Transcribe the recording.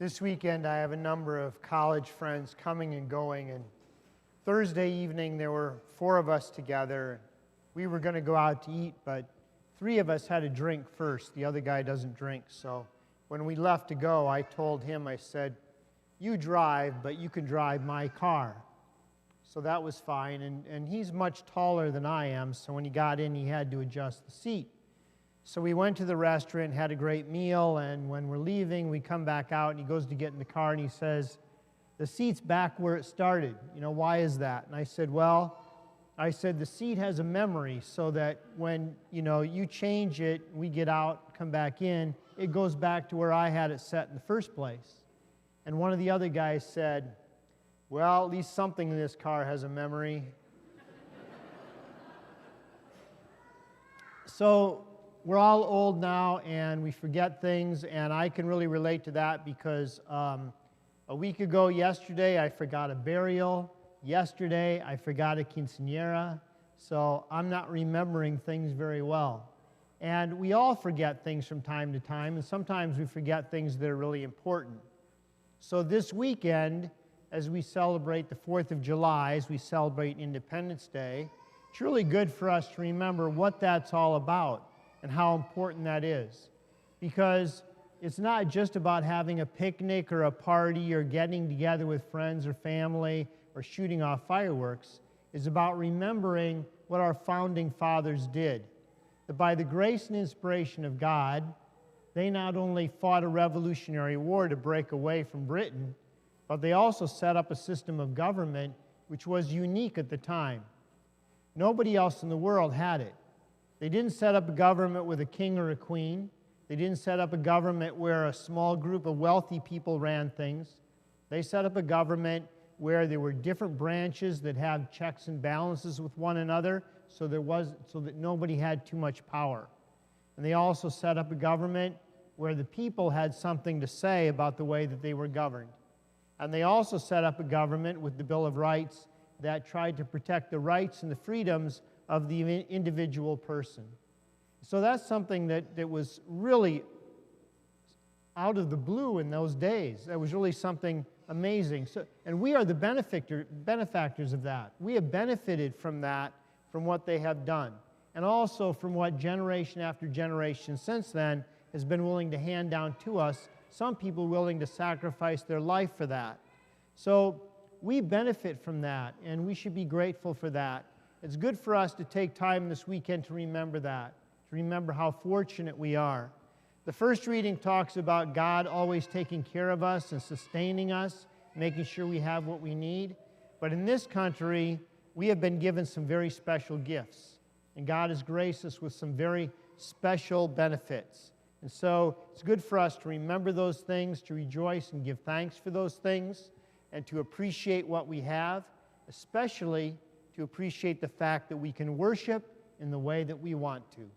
This weekend I have a number of college friends coming and going, and Thursday evening there were 4 of us together. We were going to go out to eat, but 3 of us had a drink first. The other guy doesn't drink, so when we left to go, I told him, I said, "You drive, but you can drive my car." So that was fine, and he's much taller than I am, so when he got in, he had to adjust the seat. So we went to the restaurant, had a great meal, and when we're leaving, we come back out, and he goes to get in the car, and he says, "The seat's back where it started. Why is that?" And I said, the seat has a memory so that when, you change it, we get out, come back in, it goes back to where I had it set in the first place. And one of the other guys said, "Well, at least something in this car has a memory." So we're all old now, and we forget things, and I can really relate to that because a week ago yesterday, I forgot a burial. Yesterday, I forgot a quinceañera, so I'm not remembering things very well. And we all forget things from time to time, and sometimes we forget things that are really important. So this weekend, as we celebrate the 4th of July, as we celebrate Independence Day, it's really good for us to remember what that's all about and how important that is. Because it's not just about having a picnic or a party or getting together with friends or family or shooting off fireworks. It's about remembering what our founding fathers did. That by the grace and inspiration of God, they not only fought a revolutionary war to break away from Britain, but they also set up a system of government which was unique at the time. Nobody else in the world had it. They didn't set up a government with a king or a queen. They didn't set up a government where a small group of wealthy people ran things. They set up a government where there were different branches that had checks and balances with one another so that nobody had too much power. And they also set up a government where the people had something to say about the way that they were governed. And they also set up a government with the Bill of Rights that tried to protect the rights and the freedoms of the individual person. So that's something that was really out of the blue in those days. That was really something amazing. And we are the benefactors of that. We have benefited from that, from what they have done, and also from what generation after generation since then has been willing to hand down to us, some people willing to sacrifice their life for that. So we benefit from that, and we should be grateful for that. It's good for us to take time this weekend to remember that, to remember how fortunate we are. The first reading talks about God always taking care of us and sustaining us, making sure we have what we need. But in this country, we have been given some very special gifts, and God has graced us with some very special benefits. And so it's good for us to remember those things, to rejoice and give thanks for those things, and to appreciate what we have, especially to appreciate the fact that we can worship in the way that we want to.